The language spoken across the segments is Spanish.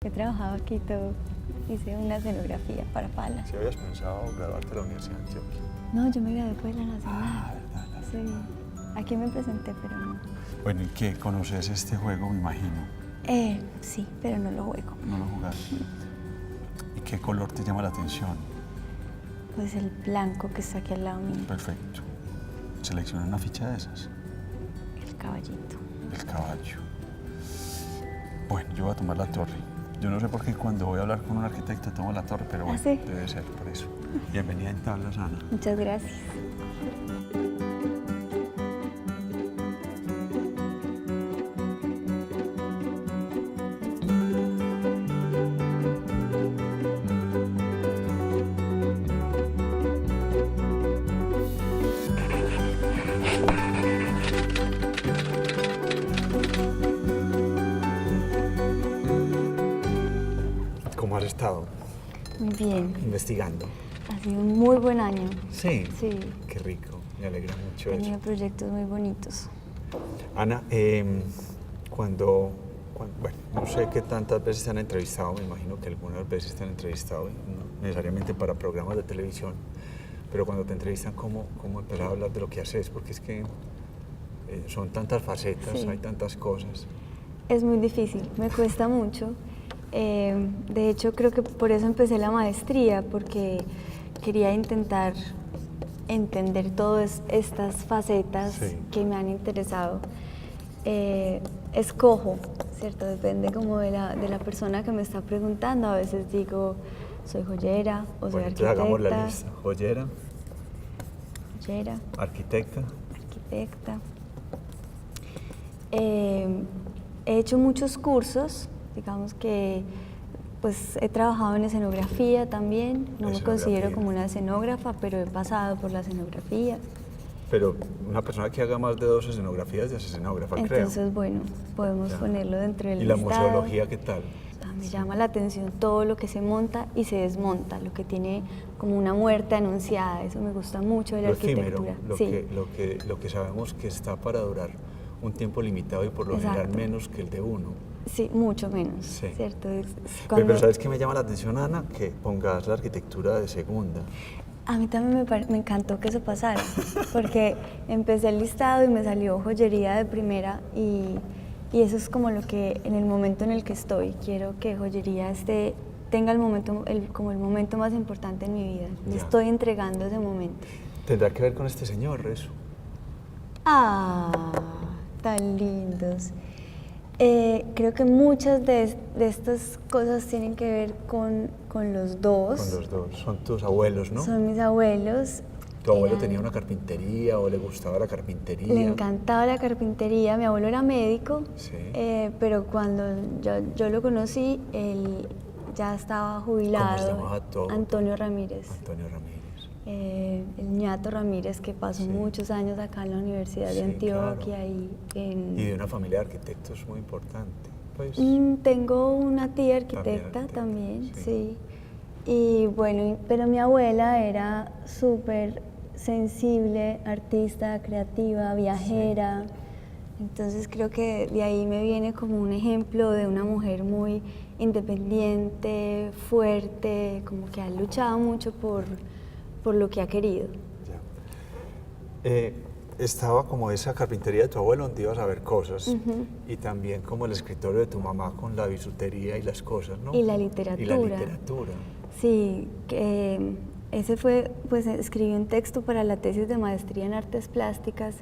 he trabajado aquí todo. Hice una escenografía para Palas. ¿Si habías pensado graduarte de la Universidad de Antioquia? No, yo me gradué por la Nacional. Verdad. Sí, aquí me presenté, pero no. Bueno, ¿y qué? ¿Conoces este juego, me imagino? Sí, pero no lo juego. ¿No lo jugaste? ¿Y qué color te llama la atención? Pues el blanco que está aquí al lado mío, Perfecto. Selecciona una ficha de esas. el caballito. El caballo. Bueno, yo voy a tomar la torre. Yo no sé por qué cuando voy a hablar con un arquitecto tomo la torre, pero bueno, ¿sí? debe ser por eso. Bienvenida en Tablas, Ana. Muchas gracias. ¿Cómo has estado Muy bien. investigando? Ha sido un muy buen año. Sí. Sí. Qué rico, me alegra mucho He tenido eso. proyectos muy bonitos. Ana, bueno, no sé qué tantas veces te han entrevistado, me imagino que algunas veces te han entrevistado, no necesariamente para programas de televisión, pero cuando te entrevistan, ¿cómo empezar a hablar de lo que haces? Porque es que son tantas facetas, Sí. hay tantas cosas. Es muy difícil, me cuesta mucho. De hecho, creo que por eso empecé la maestría, porque quería intentar entender todas estas facetas Sí. que me han interesado. Escojo, ¿cierto? Depende como de la persona que me está preguntando. A veces digo, soy joyera o soy Bueno, entonces arquitecta. hagamos la lista. Joyera, Joyera, arquitecta. arquitecta. He hecho muchos cursos, digamos que pues he trabajado en escenografía también, no me considero como una escenógrafa, pero he pasado por la escenografía. Pero una persona que haga más de 2 escenografías ya es escenógrafa, creo. Entonces, bueno, podemos Ya. ponerlo dentro del ¿Y la listado. museología qué tal? Me llama la atención todo lo que se monta y se desmonta, lo que tiene como una muerte anunciada, eso me gusta mucho de la Lo efímero, arquitectura. lo que sabemos que está para durar un tiempo limitado y por lo general Exacto. menos que el de uno. Sí, mucho menos, Sí. ¿cierto? Pero ¿sabes qué me llama la atención, Ana? Que pongas la arquitectura de segunda. A mí también me encantó que eso pasara, porque empecé el listado y me salió joyería de primera y eso es como lo que en el momento en el que estoy, quiero que joyería tenga el momento, como el momento más importante en mi vida. Le Ya. estoy entregando ese momento. ¿Tendrá que ver con este señor eso? ¡Ah! Tan lindos. Creo que muchas de estas cosas tienen que ver con los dos. Con los dos. Son tus abuelos, ¿no? Son mis abuelos. ¿Tu abuelo tenía una carpintería o le gustaba la carpintería? Le encantaba la carpintería. Mi abuelo era médico, Sí. pero cuando yo lo conocí, él ya estaba jubilado. ¿Cómo se llamaba todo? Antonio Ramírez. Antonio Ramírez. El ñato Ramírez, que pasó Sí. muchos años acá en la Universidad de Sí, Antioquia. claro. Y de una familia de arquitectos muy importante. Pues, Tengo una tía arquitecta también, sí. Y bueno, pero mi abuela era súper sensible, artista, creativa, viajera. Sí. Entonces creo que de ahí me viene como un ejemplo de una mujer muy independiente, fuerte, como que ha luchado mucho por lo que ha querido. Ya. Estaba como esa carpintería de tu abuelo donde ibas a ver cosas y también como el escritorio de tu mamá con la bisutería y las cosas, ¿no? Y la literatura. Y la literatura. Sí, ese fue, pues escribí un texto para la tesis de maestría en artes plásticas,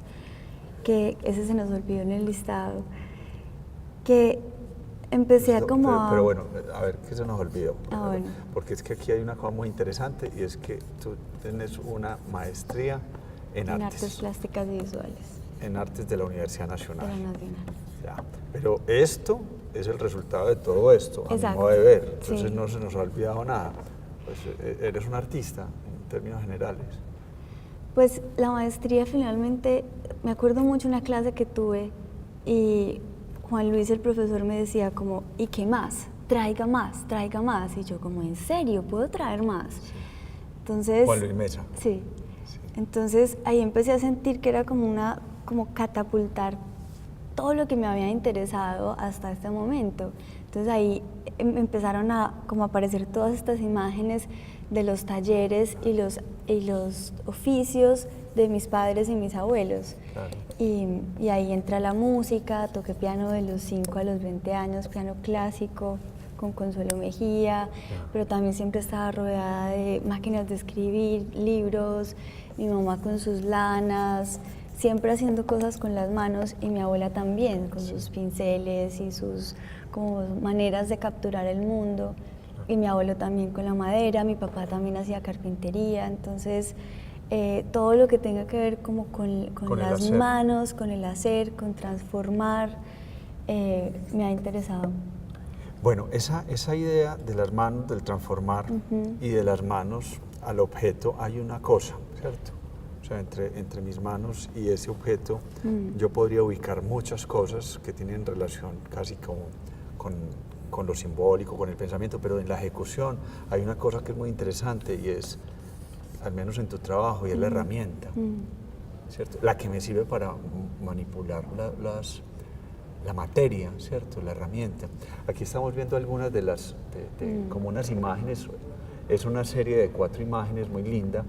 que ese se nos olvidó en el listado, que empecé Pero bueno, a ver, ¿qué se nos olvidó? Bueno. Porque es que aquí hay una cosa muy interesante y es que tú tienes una maestría en artes plásticas y visuales. En artes de la Universidad Nacional. De la Nacional. Ya. Pero esto es el resultado de todo esto, a mi modo de ver. Entonces no se nos ha olvidado nada. Pues eres un artista en términos generales. Pues la maestría finalmente, me acuerdo mucho una clase que tuve y Juan Luis, el profesor, me decía como, ¿y qué más? Traiga más, traiga más. Y yo como, ¿en serio? ¿Puedo traer más? Sí. Entonces, Juan Luis Mesa. Sí. Entonces ahí empecé a sentir que era como catapultar todo lo que me había interesado hasta este momento. Entonces ahí empezaron a como aparecer todas estas imágenes de los talleres y los oficios de mis padres y mis abuelos. Claro. Y ahí entra la música, toqué piano de los 5 a los 20 años, piano clásico con Consuelo Mejía, pero también siempre estaba rodeada de máquinas de escribir, libros, mi mamá con sus lanas, siempre haciendo cosas con las manos, y mi abuela también, con sus pinceles y sus como maneras de capturar el mundo, y mi abuelo también con la madera, mi papá también hacía carpintería, entonces todo lo que tenga que ver como con las manos, con el hacer, con transformar, me ha interesado. Bueno, esa idea de las manos, del transformar y de las manos al objeto, hay una cosa, ¿cierto? O sea, entre mis manos y ese objeto yo podría ubicar muchas cosas que tienen relación casi como con lo simbólico, con el pensamiento, pero en la ejecución hay una cosa que es muy interesante y es, al menos en tu trabajo, y es la herramienta, ¿cierto? La que me sirve para manipular la materia, ¿cierto? La herramienta. Aquí estamos viendo algunas de como unas imágenes, es una serie de 4 imágenes muy linda,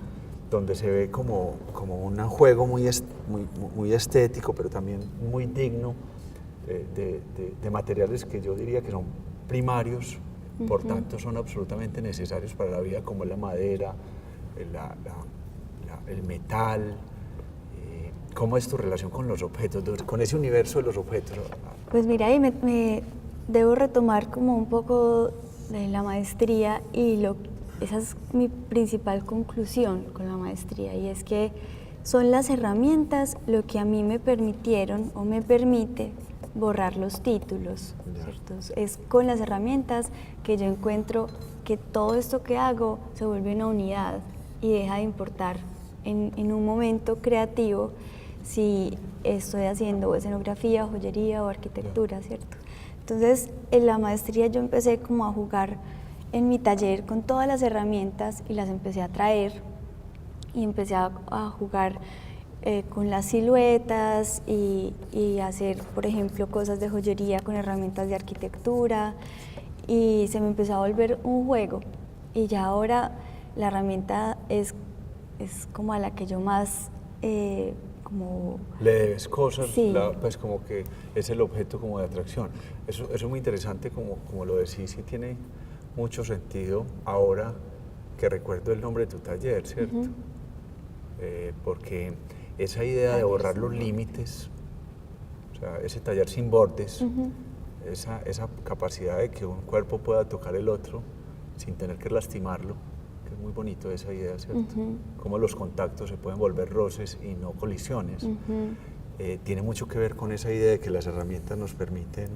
donde se ve como un juego muy estético, pero también muy digno de materiales que yo diría que son primarios, por tanto son absolutamente necesarios para la vida, como la madera, el metal. ¿Cómo es tu relación con los objetos, con ese universo de los objetos? Pues mira, ahí me debo retomar como un poco de la maestría, y esa es mi principal conclusión con la maestría, y es que son las herramientas lo que a mí me permitieron o me permite borrar los títulos, ¿cierto? Es con las herramientas que yo encuentro que todo esto que hago se vuelve una unidad y deja de importar en un momento creativo si estoy haciendo escenografía, joyería o arquitectura, ¿cierto? Entonces, en la maestría yo empecé como a jugar en mi taller con todas las herramientas y las empecé a traer, y empecé a jugar con las siluetas y hacer, por ejemplo, cosas de joyería con herramientas de arquitectura, y se me empezó a volver un juego, y ya ahora la herramienta es como a la que yo más como... Le debes cosas, sí. Pues como que es el objeto como de atracción. Eso es muy interesante como lo decís, y tiene mucho sentido ahora que recuerdo el nombre de tu taller, ¿cierto? Porque esa idea de borrar los límites, o sea, ese taller sin bordes, esa capacidad de que un cuerpo pueda tocar el otro sin tener que lastimarlo, que es muy bonito esa idea, ¿cierto? Cómo los contactos se pueden volver roces y no colisiones. Tiene mucho que ver con esa idea de que las herramientas nos permiten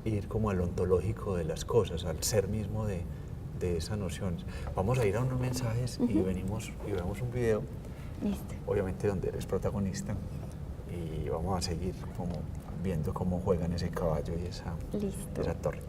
ir como al ontológico de las cosas, al ser mismo de esas nociones. Vamos a ir a unos mensajes y venimos y vemos un video, Listo. obviamente donde eres protagonista, y vamos a seguir como viendo cómo juegan ese caballo y esa torre.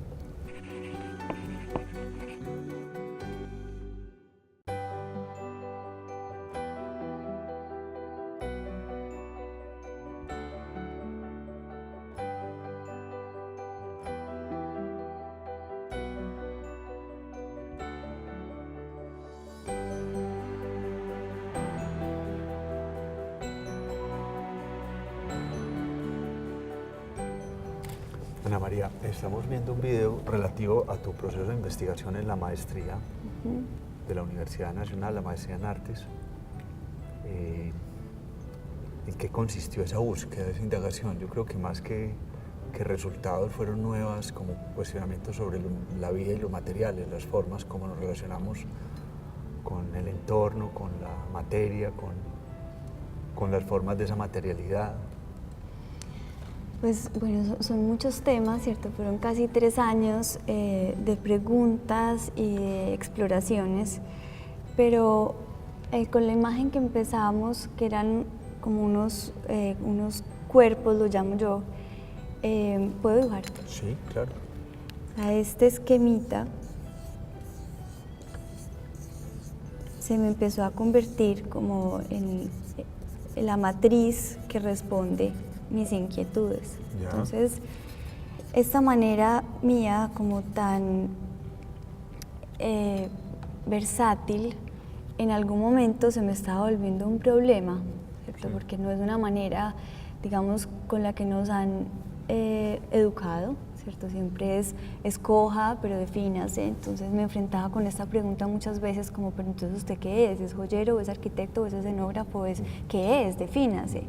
Ana María, estamos viendo un video relativo a tu proceso de investigación en la maestría de la Universidad Nacional, la maestría en Artes. ¿En qué consistió esa búsqueda, esa indagación? Yo creo que más que resultados fueron nuevas como cuestionamientos sobre la vida y los materiales, las formas, cómo nos relacionamos con el entorno, con la materia, con las formas de esa materialidad. Pues bueno, son muchos temas, ¿cierto? Fueron casi 3 años de preguntas y de exploraciones, pero con la imagen que empezamos, que eran como unos cuerpos, lo llamo yo, ¿puedo dibujar? Sí, claro. A este esquemita se me empezó a convertir como en la matriz que responde mis inquietudes. Ya. Entonces, esta manera mía como tan versátil, en algún momento se me estaba volviendo un problema, ¿cierto? Sí. Porque no es una manera, digamos, con la que nos han educado, ¿cierto? Siempre es escoja, pero defínase. Entonces me enfrentaba con esta pregunta muchas veces como, pero entonces ¿usted qué es? ¿Es joyero, o es arquitecto, o es escenógrafo? ¿Qué es? Defínase.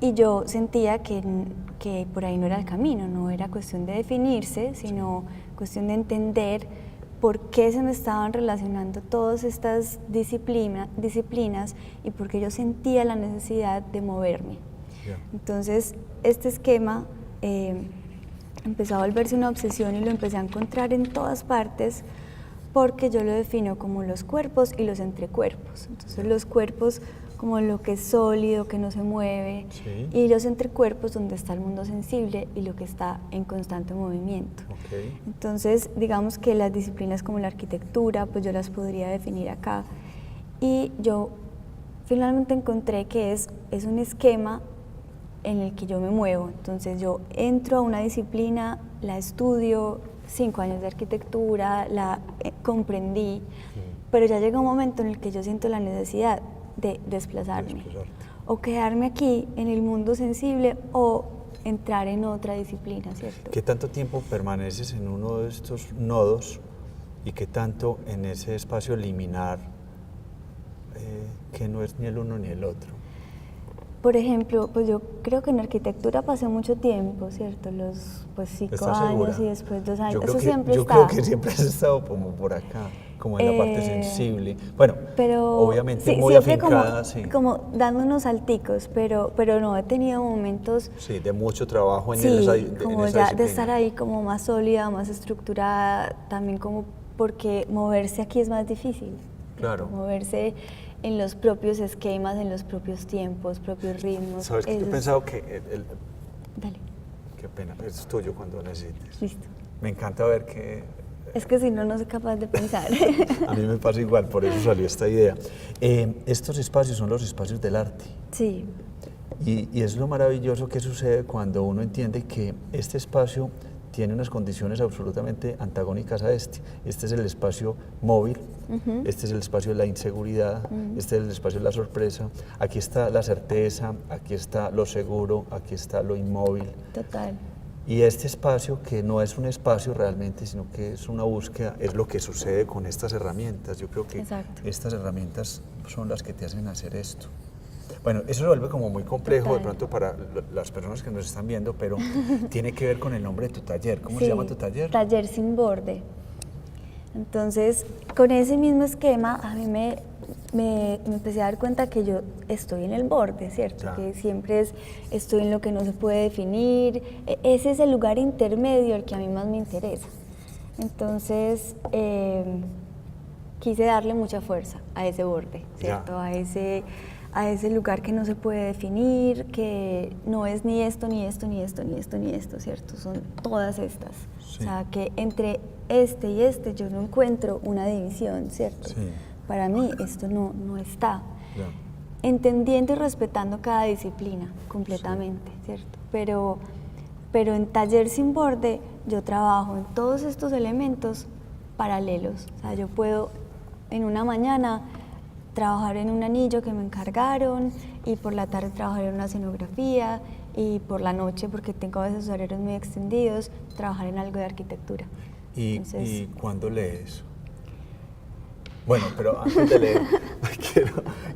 Y yo sentía que por ahí no era el camino, no era cuestión de definirse, sino cuestión de entender por qué se me estaban relacionando todas estas disciplinas y por qué yo sentía la necesidad de moverme. Yeah. Entonces, este esquema empezó a volverse una obsesión y lo empecé a encontrar en todas partes porque yo lo defino como los cuerpos y los entrecuerpos. Entonces, los cuerpos como lo que es sólido, que no se mueve, Sí. y los entrecuerpos donde está el mundo sensible y lo que está en constante movimiento. Okay. Entonces, digamos que las disciplinas como la arquitectura, pues yo las podría definir acá. Y yo finalmente encontré que es un esquema en el que yo me muevo. Entonces yo entro a una disciplina, la estudio, 5 años de arquitectura, la comprendí, pero ya llega un momento en el que yo siento la necesidad de desplazarme. O quedarme aquí en el mundo sensible o entrar en otra disciplina, ¿cierto? ¿Qué tanto tiempo permaneces en uno de estos nodos y qué tanto en ese espacio liminar que no es ni el uno ni el otro? Por ejemplo, pues yo creo que en arquitectura pasé mucho tiempo, ¿cierto? Los 5 años y después 2 años. Eso siempre está. Yo creo que siempre has estado como por acá, como en la parte sensible. Bueno, pero obviamente sí, muy afincada, como dando unos salticos, pero no, he tenido momentos. Sí, de mucho trabajo en sí, en esa de estar ahí como más sólida, más estructurada, también como porque moverse aquí es más difícil. Claro. Moverse en los propios esquemas, en los propios tiempos, propios ritmos. ¿Sabes que yo he pensado que Dale. Qué pena, es tuyo cuando necesites. Listo. Me encanta ver que... Es que si no, no soy capaz de pensar. A mí me pasa igual, por eso salió esta idea. Estos espacios son los espacios del arte. Sí. Y es lo maravilloso que sucede cuando uno entiende que este espacio tiene unas condiciones absolutamente antagónicas a este. Este es el espacio móvil, este es el espacio de la inseguridad, este es el espacio de la sorpresa. Aquí está la certeza, aquí está lo seguro, aquí está lo inmóvil. Total. Y este espacio, que no es un espacio realmente, sino que es una búsqueda, es lo que sucede con estas herramientas. Yo creo que Exacto. estas herramientas son las que te hacen hacer esto. Bueno, eso se vuelve como muy complejo Total. de pronto para las personas que nos están viendo, pero tiene que ver con el nombre de tu taller. ¿Cómo Sí, se llama tu taller? Taller sin borde. Entonces, con ese mismo esquema, a mí me empecé a dar cuenta que yo estoy en el borde, ¿cierto? Ya. Que siempre estoy en lo que no se puede definir. Ese es el lugar intermedio el que a mí más me interesa. Entonces, quise darle mucha fuerza a ese borde, ¿cierto? Ya. A ese lugar que no se puede definir, que no es ni esto, ni esto, ni esto, ni esto, ni esto, ¿cierto? Son todas estas. Sí. O sea, que entre este y este yo no encuentro una división, ¿cierto? Sí. Para mí esto no está. Ya. Entendiendo y respetando cada disciplina completamente, ¿cierto? Pero en Taller Sin Borde yo trabajo en todos estos elementos paralelos. O sea, yo puedo en una mañana trabajar en un anillo que me encargaron y por la tarde trabajar en una escenografía y por la noche, porque tengo a veces horarios muy extendidos, trabajar en algo de arquitectura. Entonces, ¿Y cuándo lees? Bueno, pero antes de leer,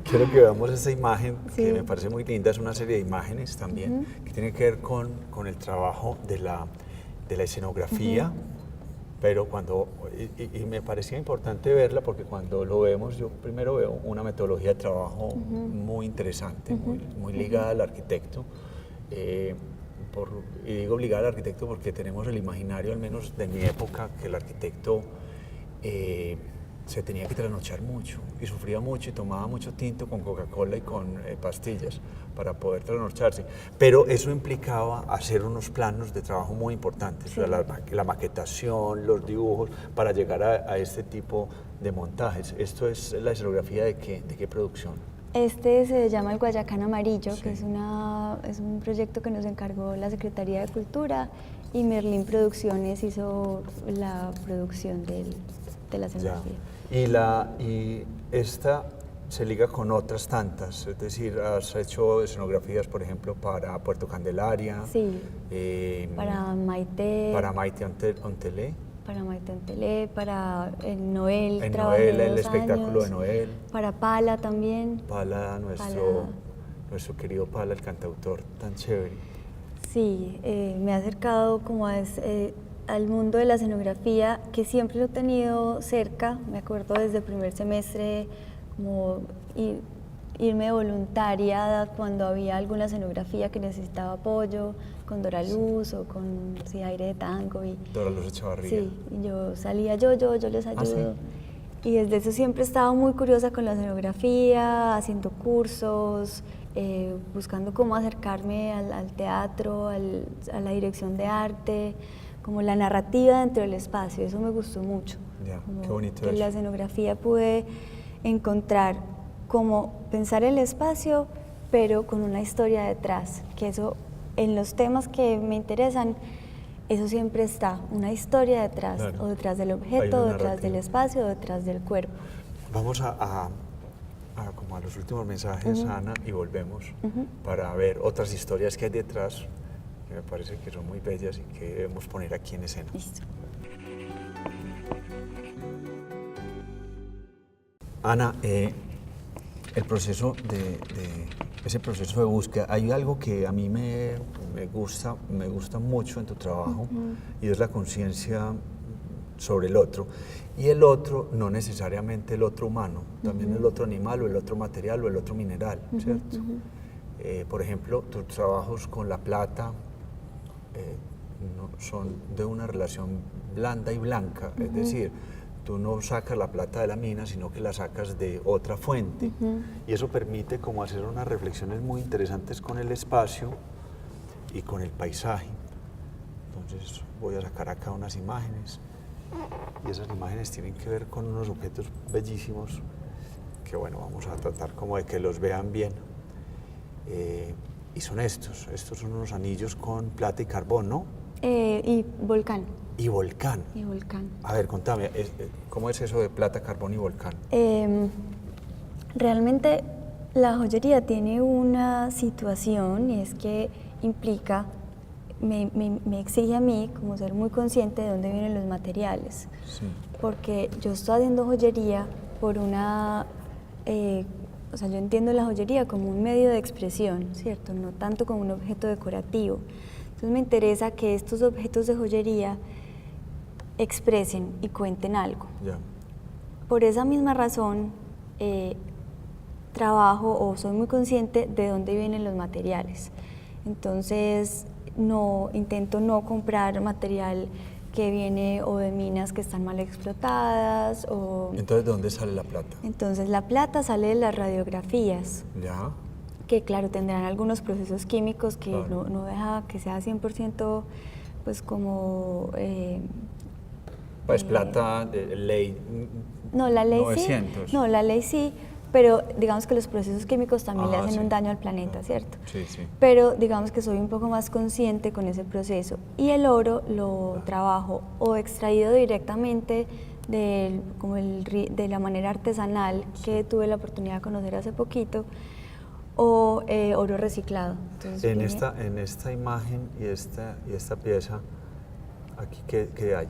quiero que veamos esa imagen que me parece muy linda. Es una serie de imágenes también que tiene que ver con el trabajo de la escenografía. Pero y me parecía importante verla porque cuando lo vemos, yo primero veo una metodología de trabajo muy interesante, muy ligada al arquitecto. Y digo ligada al arquitecto porque tenemos el imaginario, al menos de mi época, que el arquitecto se tenía que trasnochar mucho y sufría mucho y tomaba mucho tinto con Coca-Cola y con pastillas para poder trasnocharse. Pero eso implicaba hacer unos planos de trabajo muy importantes, Sí. o sea, la maquetación, los dibujos, para llegar a este tipo de montajes. ¿Esto es la escenografía de qué producción? este se llama el Guayacán Amarillo, Sí. que es un proyecto que nos encargó la Secretaría de Cultura y Merlín Producciones hizo la producción de la Ya. escenografía. Y esta se liga con otras tantas, es decir, has hecho escenografías, por ejemplo, para Puerto Candelaria, Sí, para Maite. Ontelé, Para Maite Ontelé, para el Noel, en trabajé Noel, el 2 espectáculo años, de Noel, para Pala también. Pala, nuestro querido Pala, el cantautor tan chévere. Sí, me he acercado como al mundo de la escenografía, que siempre lo he tenido cerca. Me acuerdo desde el primer semestre como irme de voluntaria cuando había alguna escenografía que necesitaba apoyo, con Dora Luz o con Aire de Tango. Dora Luz Echavarría. Sí, y yo salía, yo les ayudo. ¿Sí? Y desde eso siempre he estado muy curiosa con la escenografía, haciendo cursos, buscando cómo acercarme al teatro, a la dirección de arte, como la narrativa dentro del espacio. Eso me gustó mucho. Ya, qué bonito que eso. la escenografía pude encontrar cómo pensar el espacio, pero con una historia detrás, que eso en los temas que me interesan, eso siempre está, una historia detrás, Claro. o detrás del objeto, o detrás narrativa. del espacio, o detrás del cuerpo. Vamos como a los últimos mensajes, Ana, y volvemos para ver otras historias que hay detrás, que me parece que son muy bellas y que debemos poner aquí en escena. Listo. Ana, el proceso ese proceso de búsqueda, hay algo que a mí me gusta mucho en tu trabajo y es la conciencia sobre el otro. Y el otro, no necesariamente el otro humano, también el otro animal o el otro material o el otro mineral, ¿cierto? Por ejemplo, tus trabajos con la plata son de una relación blanda y blanca, es decir, tú no sacas la plata de la mina, sino que la sacas de otra fuente. Y eso permite como hacer unas reflexiones muy interesantes con el espacio y con el paisaje. Entonces voy a sacar acá unas imágenes y esas imágenes tienen que ver con unos objetos bellísimos que bueno, vamos a tratar como de que los vean bien. Y son estos son unos anillos con plata y carbón, ¿no? Y volcán. Y volcán. Y volcán. A ver, contame, ¿cómo es eso de plata, carbón y volcán? Realmente la joyería tiene una situación y es que implica, me exige a mí como ser muy consciente de dónde vienen los materiales. Sí. Porque yo estoy haciendo joyería por una, o sea, yo entiendo la joyería como un medio de expresión, ¿cierto? No tanto como un objeto decorativo. Entonces me interesa que estos objetos de joyería expresen y cuenten algo. Ya. Por esa misma razón, trabajo o soy muy consciente de dónde vienen los materiales. Entonces, intento no comprar material que viene o de minas que están mal explotadas o... Entonces, ¿de dónde sale la plata? Entonces, la plata sale de las radiografías. Ya. Que claro, tendrán algunos procesos químicos que claro. no deja que sea 100% pues como... Pues plata de ley no, la ley 900. Sí, no, la ley sí, pero digamos que los procesos químicos también le hacen sí. un daño al planeta, ¿cierto? Sí, sí. Pero digamos que soy un poco más consciente con ese proceso. Y el oro lo trabajo o extraído directamente de la manera artesanal que tuve la oportunidad de conocer hace poquito, o oro reciclado. Entonces, en esta imagen y esta pieza, aquí, ¿qué hay?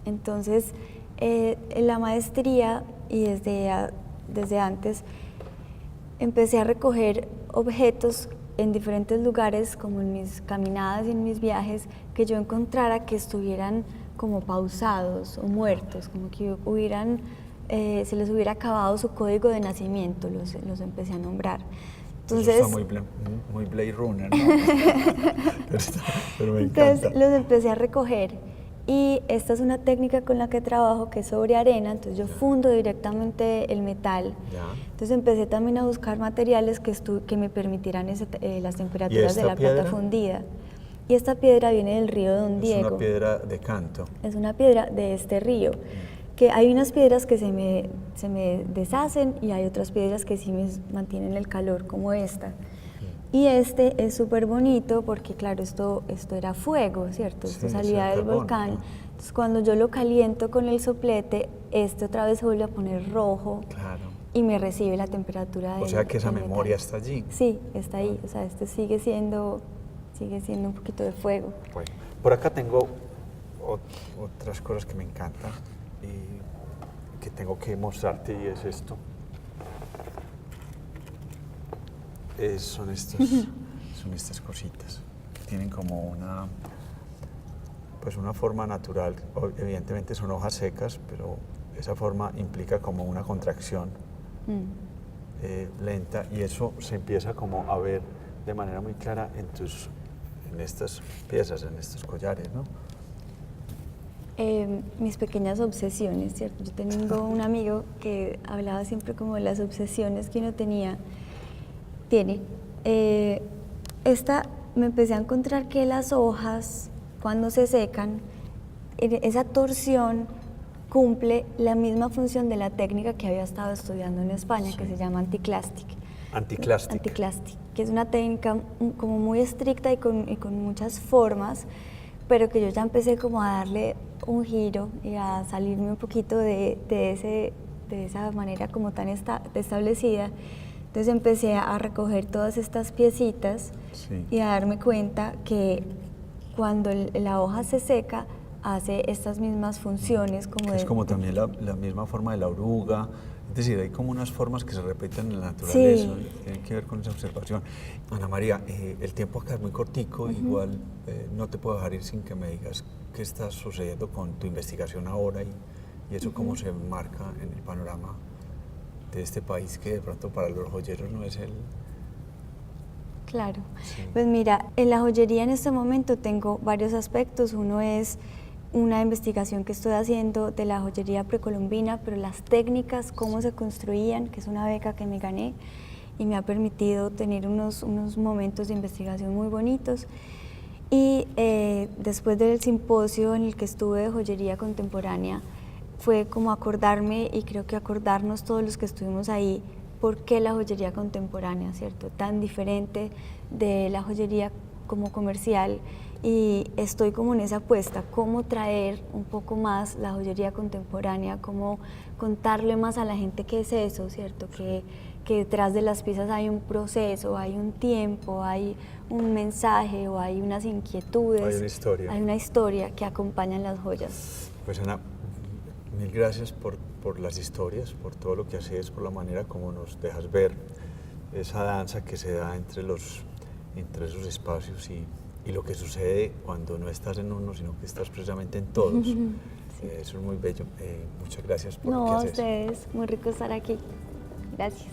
Entonces, en la maestría y desde antes, empecé a recoger objetos en diferentes lugares, como en mis caminadas y en mis viajes, que yo encontrara que estuvieran como pausados o muertos, como que se les hubiera acabado su código de nacimiento, los empecé a nombrar. Entonces, eso está muy Blade Runner, ¿no? pero me encanta. Entonces los empecé a recoger y esta es una técnica con la que trabajo que es sobre arena, entonces yo fundo directamente el metal. Ya. Entonces empecé también a buscar materiales que me permitieran las temperaturas de la plata fundida. Y esta piedra viene del río Don Diego. Es una piedra de canto. Es una piedra de este río. Que hay unas piedras que se me deshacen y hay otras piedras que sí me mantienen el calor, como esta. Y este es súper bonito porque, claro, esto era fuego, ¿cierto? Esto Sí, salía sí, del carbón, volcán. ¿no? Entonces, cuando yo lo caliento con el soplete, este otra vez se vuelve a poner rojo Claro. y me recibe la temperatura O sea que esa del memoria metal. está allí. Sí, está ahí. O sea, este sigue siendo un poquito de fuego. Bueno, por acá tengo otras cosas que me encantan y que tengo que mostrarte y es esto. Son estas cositas que tienen como una forma natural. Evidentemente son hojas secas, pero esa forma implica como una contracción lenta y eso se empieza como a ver de manera muy clara en estas piezas, en estos collares, ¿no? Mis pequeñas obsesiones, ¿cierto? Yo tengo un amigo que hablaba siempre como de las obsesiones que uno tiene. Me empecé a encontrar que las hojas, cuando se secan, esa torsión cumple la misma función de la técnica que había estado estudiando en España, Sí. que se llama anticlastic. Anticlastic. Anticlastic, que es una técnica como muy estricta y con muchas formas, pero que yo ya empecé como a darle un giro y a salirme un poquito de esa manera como tan establecida. Entonces empecé a recoger todas estas piecitas Sí. y a darme cuenta que cuando la hoja se seca hace estas mismas funciones como Es como también la misma forma de la oruga, es decir, hay como unas formas que se repiten en la naturaleza, Sí. tienen que ver con esa observación. Ana María, el tiempo acá es muy cortico, igual no te puedo dejar ir sin que me digas qué está sucediendo con tu investigación ahora y eso cómo se marca en el panorama de este país que de pronto para los joyeros no es el... Claro, Sí. pues mira, en la joyería en este momento tengo varios aspectos. Uno es una investigación que estoy haciendo de la joyería precolombina, pero las técnicas, cómo se construían, que es una beca que me gané y me ha permitido tener unos momentos de investigación muy bonitos. Y después del simposio en el que estuve de joyería contemporánea, fue como acordarme, y creo que acordarnos todos los que estuvimos ahí, por qué la joyería contemporánea, ¿cierto? Tan diferente de la joyería como comercial, y estoy como en esa apuesta, cómo traer un poco más la joyería contemporánea, cómo contarle más a la gente qué es eso, ¿cierto? Que detrás de las piezas hay un proceso, hay un tiempo, hay un mensaje o hay unas inquietudes. Hay una historia. Hay una historia que acompaña las joyas. Pues Ana, mil gracias por las historias, por todo lo que haces, por la manera como nos dejas ver esa danza que se da entre esos espacios y lo que sucede cuando no estás en uno, sino que estás precisamente en todos. Sí. Eso es muy bello. Muchas gracias por lo No, que a haces. ustedes, muy rico estar aquí. Gracias.